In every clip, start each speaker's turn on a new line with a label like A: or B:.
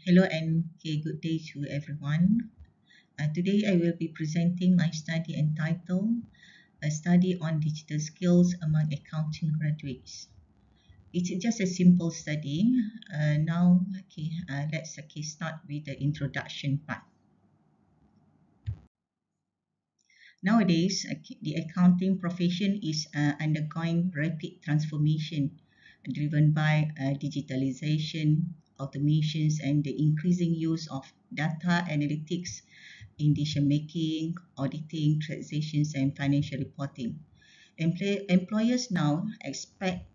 A: Hello and good day to everyone. Today I will be presenting my study entitled A Study on Digital Skills Among Accounting Graduates. It's just a simple study. Let's start with the introduction part. Nowadays, the accounting profession is undergoing rapid transformation driven by digitalization, automations, and the increasing use of data analytics in decision making, auditing, transactions, and financial reporting. Employers now expect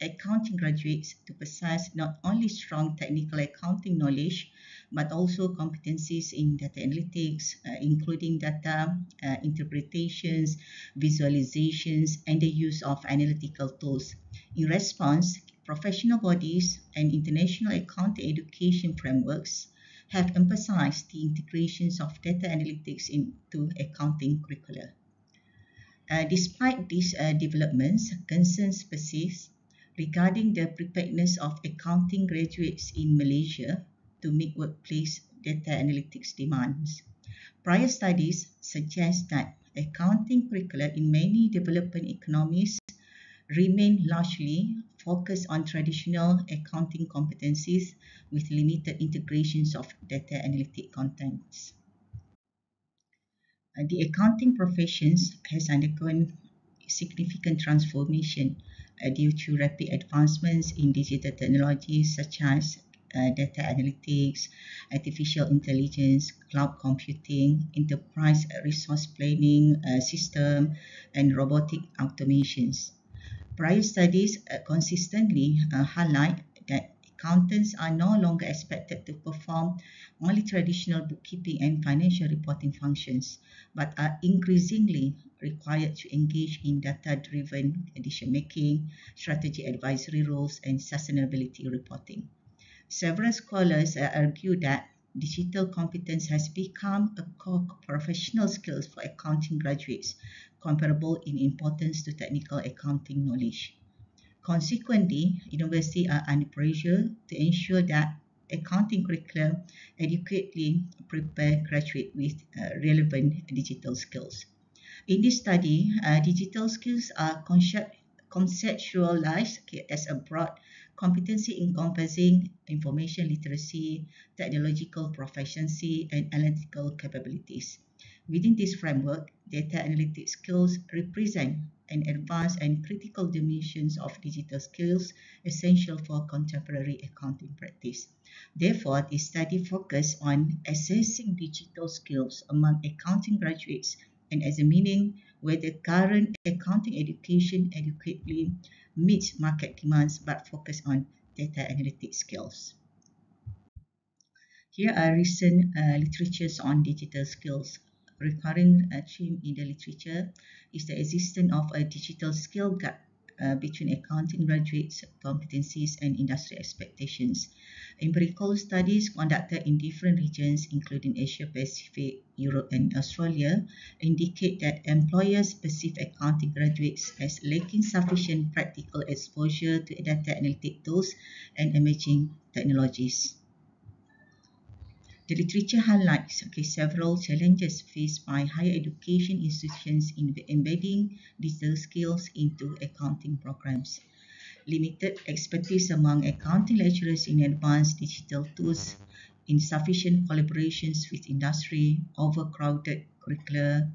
A: accounting graduates to possess not only strong technical accounting knowledge, but also competencies in data analytics, including data interpretations, visualizations, and the use of analytical tools. In response, professional bodies and international accounting education frameworks have emphasized the integrations of data analytics into accounting curricula. Despite these developments, concerns persist regarding the preparedness of accounting graduates in Malaysia to meet workplace data analytics demands. Prior studies suggest that accounting curricula in many developing economies remain largely focused on traditional accounting competencies with limited integrations of data analytic contents. The accounting professions has undergone significant transformation due to rapid advancements in digital technologies such as data analytics, artificial intelligence, cloud computing, enterprise resource planning system, and robotic automations. Prior studies consistently highlight that accountants are no longer expected to perform only traditional bookkeeping and financial reporting functions, but are increasingly required to engage in data-driven decision-making, strategy advisory roles, and sustainability reporting. Several scholars argue that digital competence has become a core professional skill for accounting graduates, comparable in importance to technical accounting knowledge. Consequently, universities are under pressure to ensure that accounting curriculum adequately prepare graduates with relevant digital skills. In this study, digital skills are conceptualized as a broad competency encompassing information literacy, technological proficiency, and analytical capabilities. Within this framework, data analytics skills represent an advanced and critical dimensions of digital skills essential for contemporary accounting practice. Therefore, this study focused on assessing digital skills among accounting graduates and examining whether current accounting education adequately meets market demands but focus on data analytics skills. Here are recent literatures on digital skills. Recurring theme in the literature is the existence of a digital skill gap between accounting graduates' competencies and industry expectations. Empirical studies conducted in different regions, including Asia Pacific, Europe, and Australia, indicate that employers perceive accounting graduates as lacking sufficient practical exposure to data analytic tools and emerging technologies. The literature highlights several challenges faced by higher education institutions in embedding digital skills into accounting programs. Limited expertise among accounting lecturers in advanced digital tools, insufficient collaborations with industry, overcrowded curricula,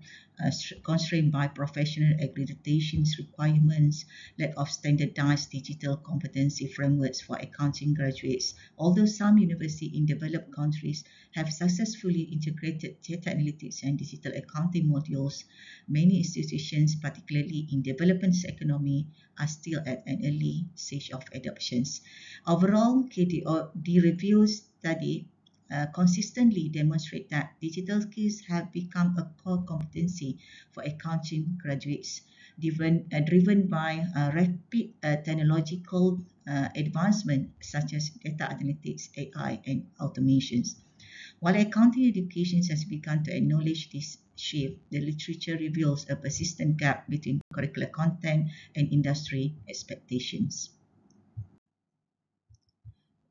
A: constrained by professional accreditations requirements, lack of standardized digital competency frameworks for accounting graduates. Although some universities in developed countries have successfully integrated data analytics and digital accounting modules, many institutions, particularly in development economy, are still at an early stage of adoptions. Overall, the review study consistently demonstrate that digital skills have become a core competency for accounting graduates, driven by rapid technological advancement such as data analytics, AI, and automations. While accounting education has begun to acknowledge this shift, the literature reveals a persistent gap between curricular content and industry expectations.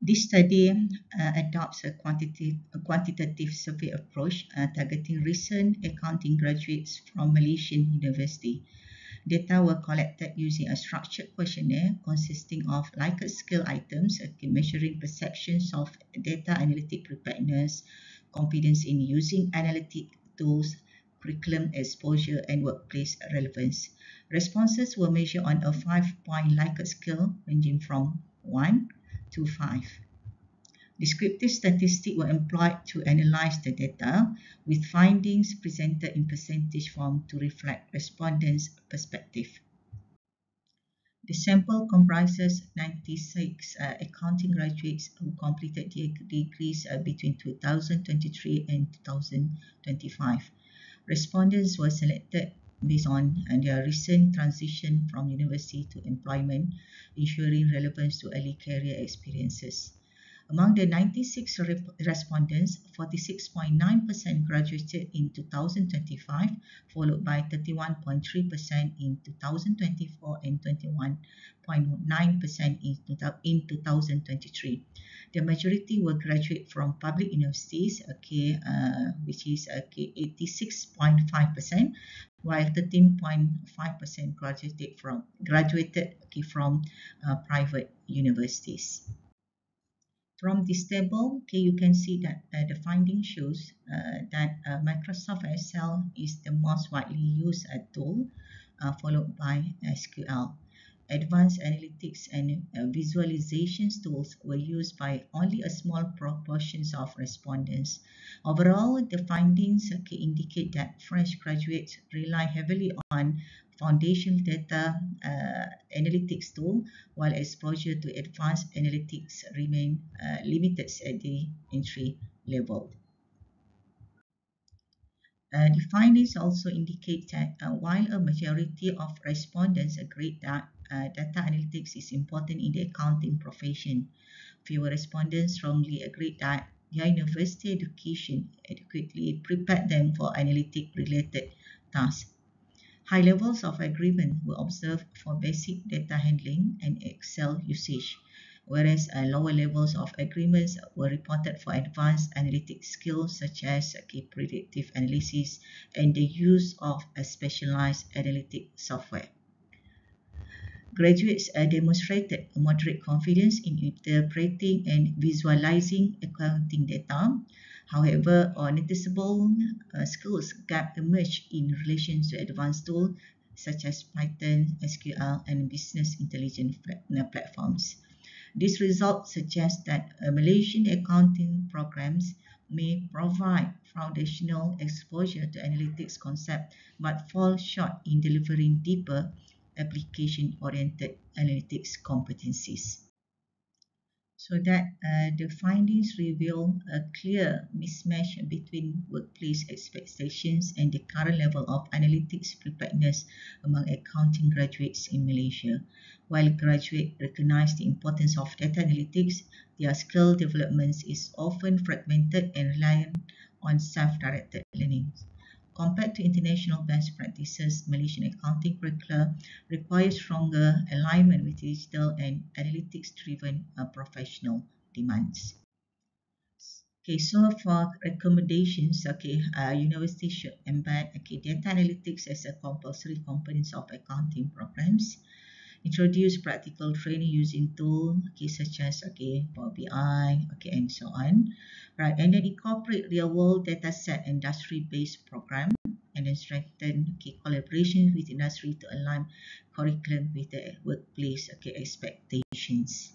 A: This study adopts a quantitative survey approach targeting recent accounting graduates from Malaysian University. Data were collected using a structured questionnaire consisting of Likert scale items, measuring perceptions of data analytic preparedness, confidence in using analytic tools, curriculum exposure, and workplace relevance. Responses were measured on a 5-point Likert scale ranging from 1 to 5. Descriptive statistics were employed to analyze the data, with findings presented in percentage form to reflect respondents' perspective. The sample comprises 96 accounting graduates who completed their degrees between 2023 and 2025. Respondents were selected based on their recent transition from university to employment, ensuring relevance to early career experiences. Among the 96 respondents, 46.9% graduated in 2025, followed by 31.3% in 2024 and 21.9% in 2023. The majority were graduate from public universities, which is 86.5%, while 13.5% graduated from private universities. From this table, you can see that the finding shows that Microsoft Excel is the most widely used tool, followed by SQL. Advanced analytics and visualizations tools were used by only a small proportion of respondents. Overall, the findings indicate that fresh graduates rely heavily on foundational data analytics tool, while exposure to advanced analytics remain limited at the entry level. The findings also indicate that while a majority of respondents agree that data analytics is important in the accounting profession, fewer respondents strongly agreed that their university education adequately prepared them for analytic-related tasks. High levels of agreement were observed for basic data handling and Excel usage, whereas lower levels of agreements were reported for advanced analytic skills such as predictive analysis and the use of a specialized analytic software. Graduates demonstrated moderate confidence in interpreting and visualizing accounting data. However, noticeable skills gap emerged in relation to advanced tools such as Python, SQL, and business intelligence platforms. This result suggests that Malaysian accounting programs may provide foundational exposure to analytics concepts but fall short in delivering deeper application-oriented analytics competencies. So that the findings reveal a clear mismatch between workplace expectations and the current level of analytics preparedness among accounting graduates in Malaysia. While graduates recognize the importance of data analytics, their skill development is often fragmented and reliant on self-directed learning. Compared to international best practices, Malaysian accounting curricula requires stronger alignment with digital and analytics-driven professional demands. Okay, so for recommendations, universities should embed data analytics as a compulsory component of accounting programs. Introduce practical training using tools such as Power BI, and so on, right? And then incorporate real-world data set industry-based program, and then strengthen collaboration with industry to align curriculum with the workplace expectations.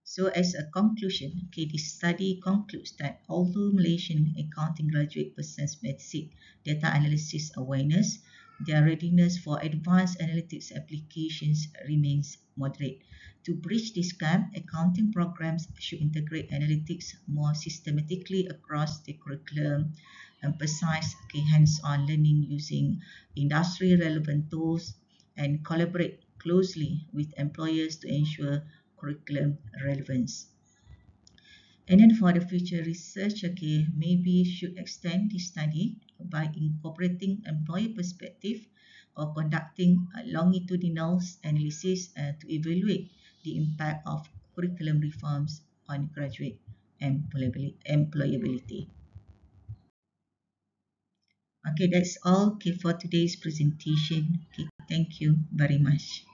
A: So as a conclusion, this study concludes that although Malaysian accounting graduate possess basic data analysis awareness, their readiness for advanced analytics applications remains moderate. To bridge this gap, accounting programs should integrate analytics more systematically across the curriculum, emphasize hands-on learning using industry-relevant tools, and collaborate closely with employers to ensure curriculum relevance. And then for the future research, maybe should extend this study by incorporating employer perspective or conducting a longitudinal analysis to evaluate the impact of curriculum reforms on graduate employability. Okay, that's all okay for today's presentation. Okay, thank you very much.